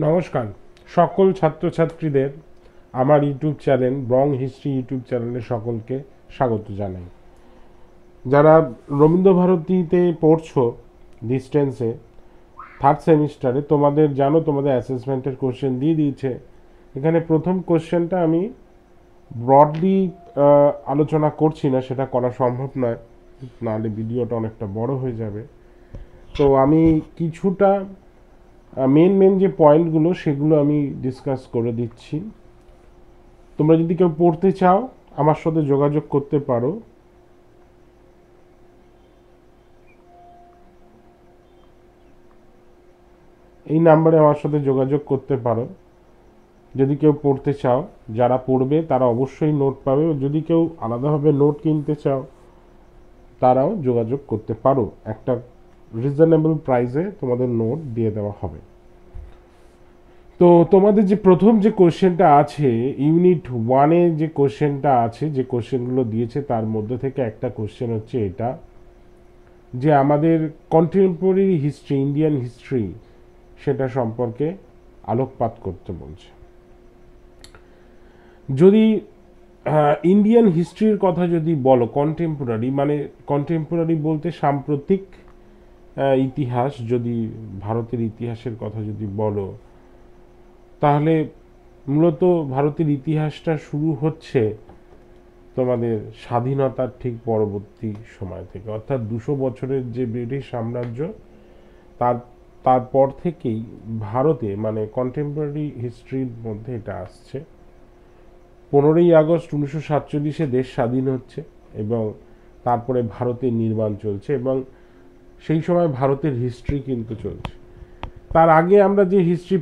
নমস্কার সকল ছাত্রছাত্রীদের আমার ইউটিউব চ্যানেল বং হিস্ট্রি ইউটিউব চ্যানেলে সকলকে স্বাগত জানাই। যারা রবীন্দ্রভারতীতে পড়ছো ডিস্টেন্সে থার্ড সেমিস্টারে, তোমাদের জানো তোমাদের অ্যাসেসমেন্টের কোশ্চেন দিয়ে দিয়েছে। এখানে প্রথম কোশ্চেনটা আমি ব্রডলি আলোচনা করছি না, সেটা করা সম্ভব নয়, নাহলে ভিডিওটা অনেকটা বড় হয়ে যাবে। তো আমি কিছুটা মেন যে পয়েন্টগুলো সেগুলো আমি ডিসকাস করে দিচ্ছি। তোমরা যদি কেউ পড়তে চাও আমার সাথে যোগাযোগ করতে পারো। এই নাম্বারে আমার সাথে যোগাযোগ করতে পারো যদি কেউ পড়তে চাও। যারা পড়বে তারা অবশ্যই নোট পাবে, যদি কেউ আলাদাভাবে নোট কিনতে চাও তারাও যোগাযোগ করতে পারো। একটা রিজনেবল প্রাইসে তোমাদের নোট দিয়ে দেওয়া হবে। তো তোমাদের যে প্রথম যে কোশ্চেনটা আছে ইউনিট ওয়ানে, যে কোশ্চেনটা আছে, যে কোশ্চেনগুলো দিয়েছে তার মধ্যে থেকে একটা কোশ্চেন হচ্ছে এটা, যে আমাদের কন্টেম্পোরারি হিস্ট্রি, ইন্ডিয়ান হিস্ট্রি, সেটা সম্পর্কে আলোকপাত করতে বলছে। যদি ইন্ডিয়ান হিস্ট্রির কথা যদি বলো, কন্টেম্পোরারি মানে কন্টেম্পোরারি বলতে সাম্প্রতিক ইতিহাস, যদি ভারতের ইতিহাসের কথা যদি বলো, তাহলে মূলত ভারতের ইতিহাসটা শুরু হচ্ছে তোমাদের স্বাধীনতার ঠিক পরবর্তী সময় থেকে, অর্থাৎ 200 বছরের যে ব্রিটিশ সাম্রাজ্য, তার তারপর থেকেই ভারতে মানে কন্টেম্পোরারি হিস্ট্রির মধ্যে এটা আসছে। 15ই আগস্ট 1947-এ দেশ স্বাধীন হচ্ছে এবং তারপরে ভারতের নির্মাণ চলছে, এবং সেই সময় ভারতের হিস্ট্রি কিন্তু চলছে। তার আগে আমরা যে হিস্ট্রি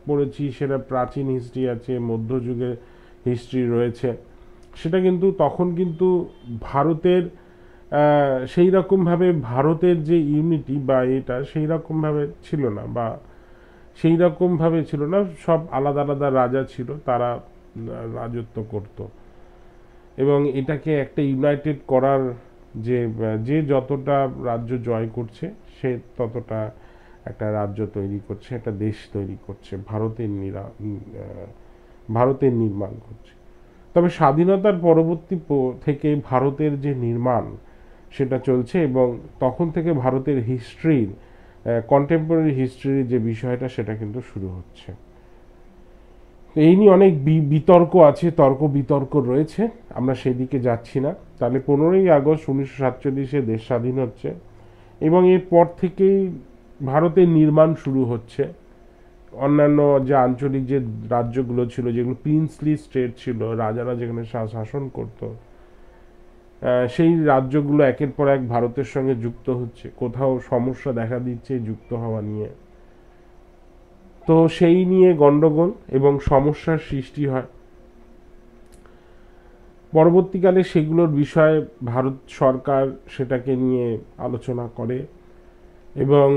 পড়েছি সেটা প্রাচীন হিস্ট্রি আছে, মধ্যযুগের হিস্ট্রি রয়েছে, সেটা কিন্তু তখন কিন্তু ভারতের সেই রকমভাবে ভারতের যে ইউনিটি বা এটা সেই রকমভাবে ছিল না, বা সেই রকমভাবে ছিল না, সব আলাদা আলাদা রাজা ছিল, তারা রাজত্ব করত, এবং এটাকে একটা ইউনাইটেড করার যে যে যতটা রাজ্য জয় করছে সে ততটা একটা রাজ্য তৈরি করছে, একটা দেশ তৈরি করছে, ভারতের নির্মাণ করছে। তবে স্বাধীনতার পরবর্তী থেকে ভারতের যে নির্মাণ সেটা চলছে, এবং তখন থেকে ভারতের হিস্ট্রির, কন্টেম্পোরারি হিস্ট্রির যে বিষয়টা সেটা কিন্তু শুরু হচ্ছে। এই নিয়ে অনেক বিতর্ক আছে, তর্ক বিতর্ক রয়েছে, আমরা সেদিকে যাচ্ছি না। তাহলে 15ই আগস্ট 1947-এ দেশ স্বাধীন হচ্ছে, এবং এরপর থেকেই ভারতের নির্মাণ শুরু হচ্ছে। অন্যান্য যে আঞ্চলিক যে রাজ্যগুলো ছিল, যেগুলো প্রিন্সলি স্টেট ছিল, রাজারা যেখানে শাসন করত, সেই রাজ্যগুলো একের পর এক ভারতের সঙ্গে যুক্ত হচ্ছে, কোথাও সমস্যা দেখা দিচ্ছে যুক্ত হওয়া নিয়ে। তো সেই নিয়ে গন্ডগোল এবং সমস্যার সৃষ্টি হয়। পরবর্তীকালে সেগুলোর বিষয়ে ভারত সরকার সেটাকে নিয়ে আলোচনা করে, এবং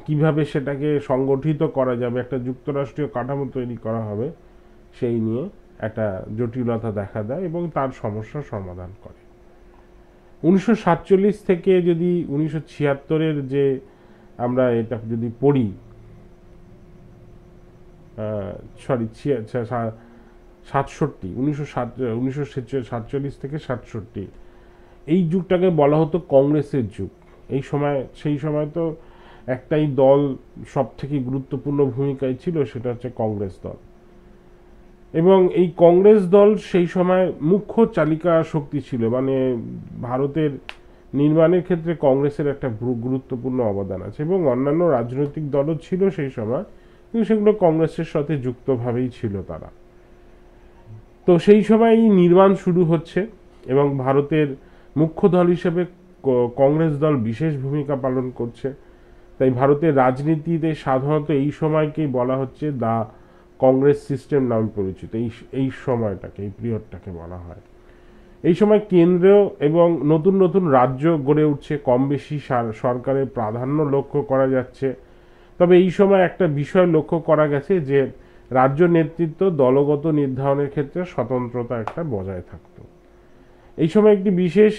কিভাবে সেটাকে সংগঠিত করা যাবে, একটা যুক্তরাষ্ট্রীয় কাঠামো তৈরি করা হবে, সেই নিয়ে একটা জটিলতা দেখা দেয় এবং তার সমস্যার সমাধান করে। 1947 থেকে যদি 1976-এর যে আমরা এটা যদি পড়ি, সরি 67, 1947 থেকে 67, এই যুগটাকে বলা হতো কংগ্রেসের যুগ। সেই সময় তো একটাই দল সব থেকে গুরুত্বপূর্ণ ভূমিকায় ছিল, সেটা হচ্ছে কংগ্রেস দল, এবং এই কংগ্রেস দল সেই সময় মুখ্য চালিকা শক্তি ছিল, মানে ভারতের নির্মাণের ক্ষেত্রে কংগ্রেসের একটা গুরুত্বপূর্ণ অবদান আছে, এবং অন্যান্য রাজনৈতিক দলও ছিল সেই সময়, কিন্তু সেগুলো কংগ্রেসের সাথে যুক্তভাবেই ছিল তারা। তো সেই সময় এই নির্মাণ শুরু হচ্ছে, এবং ভারতের মুখ্য দল হিসেবে কংগ্রেস দল বিশেষ ভূমিকা পালন করছে। তাই ভারতের রাজনীতিতে সাধারণত এই সময়কেই বলা হচ্ছে দা কংগ্রেস সিস্টেম নামে পরিচিত। এই সময়টাকে, এই পিরিয়ডটাকে বলা হয়। এই সময় কেন্দ্র এবং নতুন নতুন রাজ্য গড়ে উঠছে, কম বেশি সরকারের প্রাধান্য লক্ষ্য করা যাচ্ছে। তবে এই সময় একটা বিষয় লক্ষ্য করা গেছে যে রাজ্য নেতৃত্ব দলগত নির্ধারণের ক্ষেত্রে স্বতন্ত্রতা একটা বজায় থাকত। এই সময় একটি বিশেষ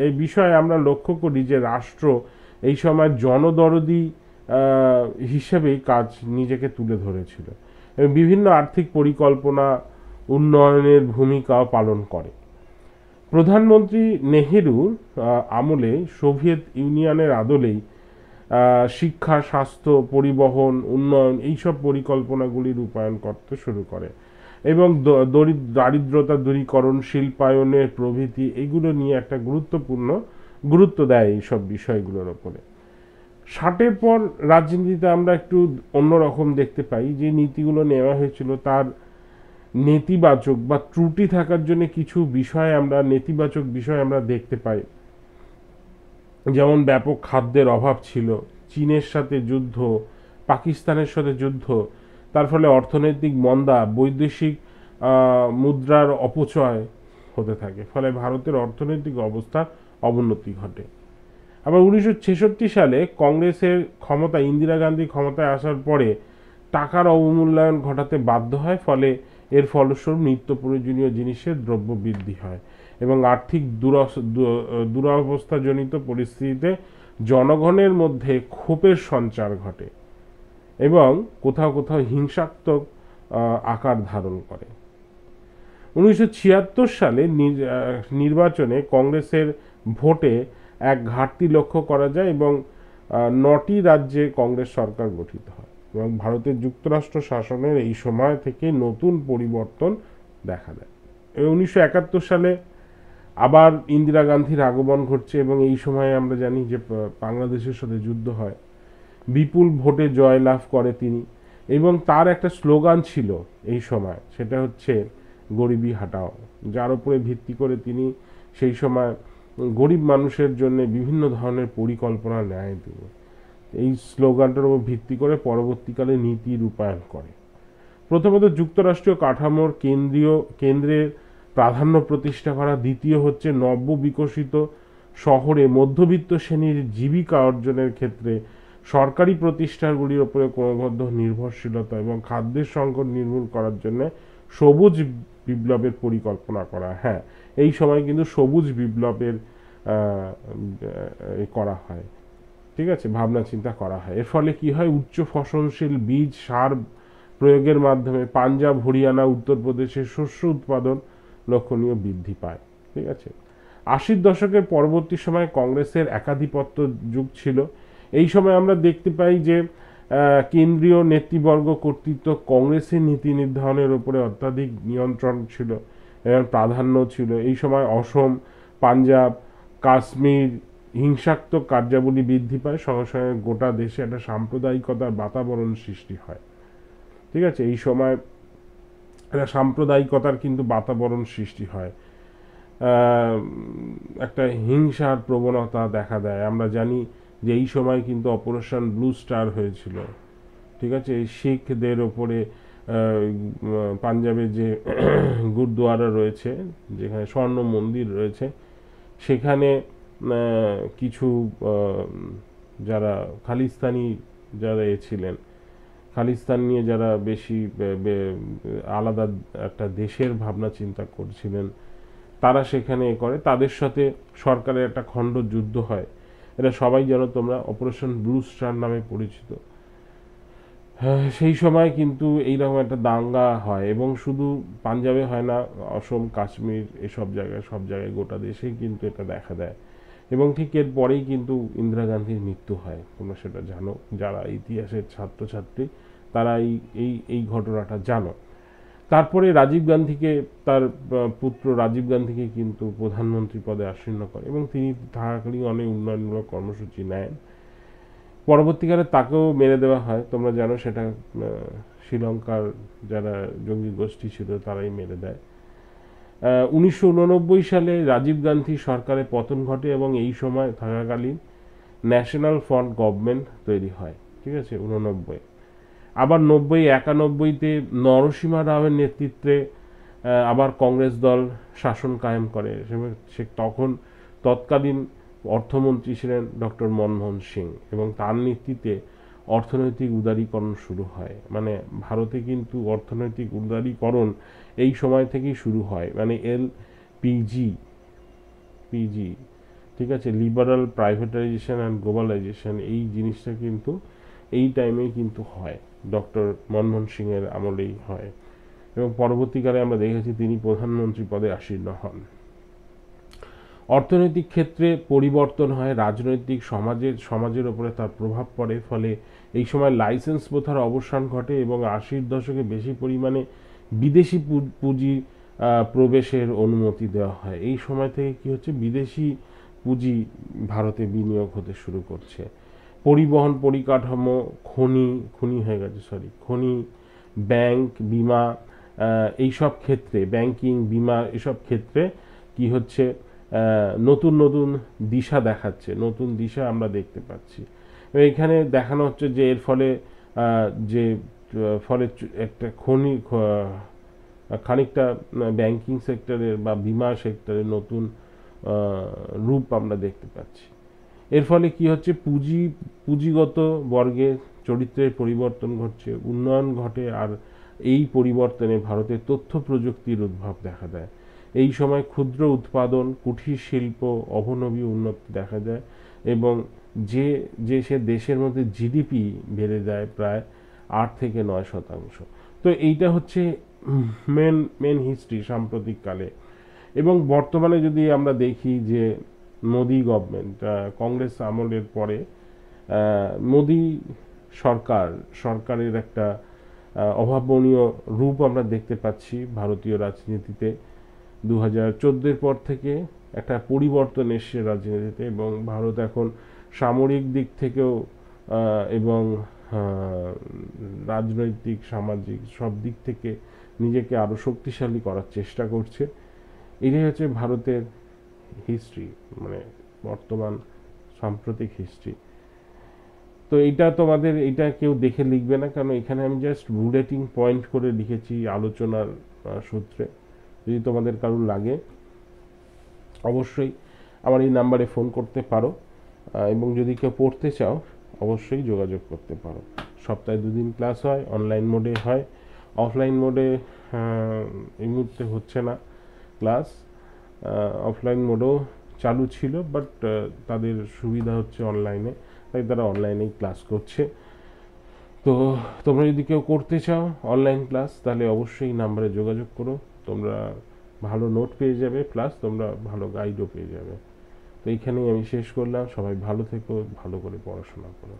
এই বিষয়ে আমরা লক্ষ্য করি যে রাষ্ট্র এই সময় জনদরদি হিসেবেই কাজ নিজেকে তুলে ধরেছিল এবং বিভিন্ন আর্থিক পরিকল্পনা উন্নয়নের ভূমিকাও পালন করে। প্রধানমন্ত্রী নেহেরুর আমলে সোভিয়েত ইউনিয়নের আদলেই শিক্ষা, স্বাস্থ্য, পরিবহন, উন্নয়ন এইসব পরিকল্পনাগুলি রূপায়ণ করতে শুরু করে এবং দারিদ্রতা দূরীকরণ, শিল্পায়নের প্রভৃতি এগুলো নিয়ে একটা গুরুত্ব দেয় এইসব বিষয়গুলোর ওপরে। 60-এর পর রাজনীতিতে আমরা একটু অন্যরকম দেখতে পাই। যে নীতিগুলো নেওয়া হয়েছিল তার নেতিবাচক বা ত্রুটি থাকার জন্য কিছু নেতিবাচক বিষয় আমরা দেখতে পাই। যেমন ব্যাপক খাদ্যের অভাব ছিল, চীনের সাথে যুদ্ধ, পাকিস্তানের সাথে যুদ্ধ, তার ফলে অর্থনৈতিক মন্দা, বৈদেশিক মুদ্রার অপচয় হতে থাকে, ফলে ভারতের অর্থনৈতিক অবস্থার অবনতি ঘটে। আবার 1966 সালে ইন্দিরা গান্ধী ক্ষমতায় আসার পরে টাকার অবমূল্যায়ন ঘটাতে বাধ্য হয়, ফলে এর ফলস্বরূপ নিত্য প্রয়োজনীয় জিনিসের দ্রব্য বৃদ্ধি হয় এবং আর্থিক দুরবস্থাজনিত পরিস্থিতিতে জনগণের মধ্যে ক্ষোভের সঞ্চার ঘটে এবং কোথাও কোথাও হিংসাত্মক আকার ধারণ করে। 1976 সালে নির্বাচনে কংগ্রেসের ভোটে এক ঘাটতি লক্ষ্য করা যায় এবং 9টি রাজ্যে কংগ্রেস সরকার গঠিত হয় এবং ভারতের যুক্তরাষ্ট্র শাসনের এই সময় থেকে নতুন পরিবর্তন দেখা দেয়। 1971 সালে আবার ইন্দিরা গান্ধীর আগমন ঘটছে এবং এই সময়ে আমরা জানি যে বাংলাদেশের সাথে যুদ্ধ হয়। বিপুল ভোটে জয়লাভ করে তিনি এবং তার একটা স্লোগান ছিল এই সময়, সেটা হচ্ছে গরিবি হাটাও, যার উপরে ভিত্তি করে তিনি সেই সময় গরিব মানুষের জন্য বিভিন্ন ধরনের পরিকল্পনা নেয়। তিনি এই স্লোগানটার উপর ভিত্তি করে পরবর্তীকালে নীতি রূপায়ণ করে। প্রথমত যুক্তরাষ্ট্রীয় কাঠামোর কেন্দ্রের প্রাধান্য প্রতিষ্ঠা করা, দ্বিতীয় হচ্ছে নব্য বিকশিত শহরে মধ্যবিত্ত শ্রেণীর জীবিকা অর্জনের ক্ষেত্রে সরকারি প্রতিষ্ঠানগুলির উপরে ক্রমবদ্ধ নির্ভরশীলতা এবং খাদ্যের সংকট নির্মূল করার জন্য সবুজ বিপ্লবের পরিকল্পনা করা। হ্যাঁ, এই সময় কিন্তু সবুজ বিপ্লবের করা হয়, ঠিক আছে, ভাবনা চিন্তা করা হয়। এর ফলে কি হয়, উচ্চ ফসলশীল বীজ সার প্রয়োগের মাধ্যমে পাঞ্জাব, হরিয়ানা, উত্তরপ্রদেশের শস্য উৎপাদন লক্ষণীয় বৃদ্ধি পায়। ঠিক আছে। 80-র দশকের পরবর্তী সময় কংগ্রেসের একাধিপত্য যুগ ছিল। এই সময় আমরা দেখতে পাই যে কেন্দ্রীয় নেতৃবর্গ কর্তৃত্ব কংগ্রেসের নীতি নির্ধারণের উপরে অত্যাধিক নিয়ন্ত্রণ ছিল এবং প্রাধান্য ছিল। এই সময় অসম, পাঞ্জাব, কাশ্মীর হিংসাত্মক কার্যাবলী বৃদ্ধি পায়, সঙ্গে সঙ্গে গোটা দেশে একটা সাম্প্রদায়িকতার বাতাবরণ সৃষ্টি হয়। ঠিক আছে, এই সময় একটা সাম্প্রদায়িকতার কিন্তু বাতাবরণ সৃষ্টি হয়, একটা হিংসার প্রবণতা দেখা দেয়। আমরা জানি যে এই সময় কিন্তু অপারেশন ব্লু স্টার হয়েছিল। ঠিক আছে, শিখদের ওপরে পাঞ্জাবে যে গুরুদুয়ারা রয়েছে, যেখানে স্বর্ণ মন্দির রয়েছে, সেখানে কিছু যারা খালিস্তানি যারা ছিলেন, খালিস্তান নিয়ে যারা বেশি আলাদা একটা দেশের ভাবনা চিন্তা করছিলেন, তারা সেখানে করে, তাদের সাথে সরকারের একটা খণ্ড যুদ্ধ হয়। এটা সবাই জানো তোমরা, অপারেশন ব্লু স্টার নামে পরিচিত। সেই সময় কিন্তু এইরকম একটা দাঙ্গা হয় এবং শুধু পাঞ্জাবে হয় না, অসম, কাশ্মীর সব জায়গায় গোটা দেশেই কিন্তু এটা দেখা দেয় এবং ঠিক এর পরেই কিন্তু ইন্দিরা গান্ধীর মৃত্যু হয়। তোমরা সেটা জানো, যারা ইতিহাসের ছাত্রছাত্রী তারা এই ঘটনাটা জানো। তারপরে তার পুত্র রাজীব গান্ধীকে কিন্তু প্রধানমন্ত্রী পদে আসীন করে এবং তিনি থাকাকালীন অনেক উন্নয়নমূলক কর্মসূচি নেন। পরবর্তীকালে তাকেও মেরে দেওয়া হয়, তোমরা জানো সেটা, শ্রীলঙ্কার যারা জঙ্গি গোষ্ঠী ছিল তারাই মেরে দেয়। 1989 সালে রাজীব গান্ধী সরকারের পতন ঘটে এবং এই সময় থাকাকালীন ন্যাশনাল ফ্রন্ট গভর্নমেন্ট তৈরি হয়। ঠিক আছে, 89। আবার 91-তে নরসিমা রাওয়ের নেতৃত্বে আবার কংগ্রেস দল শাসন কায়েম করে। সে তৎকালীন অর্থমন্ত্রী ছিলেন ডক্টর মনমোহন সিং এবং তার নেতৃত্বে অর্থনৈতিক উদারীকরণ শুরু হয়। মানে ভারতে কিন্তু অর্থনৈতিক উদারীকরণ এই সময় থেকেই শুরু হয়, মানে পিজি, ঠিক আছে, লিবারাল প্রাইভেটাইজেশন অ্যান্ড গ্লোবালাইজেশন, এই জিনিসটা কিন্তু এই টাইমেই কিন্তু হয়, ডক্টর মনমোহন সিংয়ের আমলেই হয়, এবং পরবর্তীকালে আমরা দেখেছি তিনি প্রধানমন্ত্রী পদে আসীন হন। অর্থনৈতিক ক্ষেত্রে পরিবর্তন হয়, রাজনৈতিক সমাজের ওপরে তার প্রভাব পড়ে, ফলে এই সময় লাইসেন্স প্রথার অবসান ঘটে এবং 80-র দশকে বেশি পরিমাণে বিদেশি পুঁজি প্রবেশের অনুমতি দেওয়া হয়। এই সময় থেকে কি হচ্ছে, বিদেশি পুঁজি ভারতে বিনিয়োগ হতে শুরু করছে। পরিবহন পরিকাঠামো, খনি, ব্যাংক, বিমা, এইসব ক্ষেত্রে, ব্যাংকিং, বিমা, এসব ক্ষেত্রে কি হচ্ছে, নতুন নতুন দিশা দেখাচ্ছে, নতুন দিশা আমরা দেখতে পাচ্ছি। এখানে দেখানো হচ্ছে যে এর ফলে যে ফলে একটা খানিকটা ব্যাংকিং সেক্টরের বা বিমা সেক্টরের নতুন রূপ আমরা দেখতে পাচ্ছি। এর ফলে কি হচ্ছে, পুঁজিগত বর্গের চরিত্রের পরিবর্তন ঘটছে, উন্নয়ন ঘটে, আর এই পরিবর্তনে ভারতের তথ্য প্রযুক্তির উদ্ভব দেখা দেয়। এই সময় ক্ষুদ্র উৎপাদন, কুটির শিল্প অবনবী উন্নতি দেখা যায়, এবং সে দেশের মধ্যে জিডিপি বেড়ে যায় প্রায় 8 থেকে 9%। তো এইটা হচ্ছে মেন হিস্ট্রি সাম্প্রতিক কালে। এবং বর্তমানে যদি আমরা দেখি যে মোদি গভর্নমেন্ট, কংগ্রেস আমলের পরে মোদি সরকারের একটা অভাবনীয় রূপ আমরা দেখতে পাচ্ছি ভারতীয় রাজনীতিতে। 2014-এর পর থেকে একটা পরিবর্তন এসছে রাজনীতিতে, এবং ভারত এখন সামরিক দিক থেকেও এবং রাজনৈতিক, সামাজিক সব দিক থেকে নিজেকে আরো শক্তিশালী করার চেষ্টা করছে। এটাই হচ্ছে ভারতের হিস্ট্রি, মানে বর্তমান সাম্প্রতিক হিস্ট্রি। তো এটা কেউ দেখে লিখবে না, কারণ এখানে আমি জাস্ট বুলেটিং পয়েন্ট করে লিখেছি আলোচনার সূত্রে। যদি তোমাদের কারোর লাগে অবশ্যই আমার এই নাম্বারে ফোন করতে পারো, এবং যদি কেউ পড়তে চাও অবশ্যই যোগাযোগ করতে পারো। সপ্তাহে 2 দিন ক্লাস হয়, অনলাইন মোডে হয়, অফলাইন মোডে এই মুহূর্তে হচ্ছে না ক্লাস। অফলাইন মোডও চালু ছিল, বাট তাদের সুবিধা হচ্ছে অনলাইনে, তাই তারা অনলাইনেই ক্লাস করছে। তো তোমরা যদি কেউ করতে চাও অনলাইন ক্লাস, তাহলে অবশ্যই নাম্বারে যোগাযোগ করো। তোমরা ভালো নোট পেয়ে যাবে, প্লাস তোমরা ভালো গাইডও পেয়ে যাবে। তো এইখানেই আমি শেষ করলাম। সবাই ভালো থেকো, ভালো করে পড়াশোনা করো।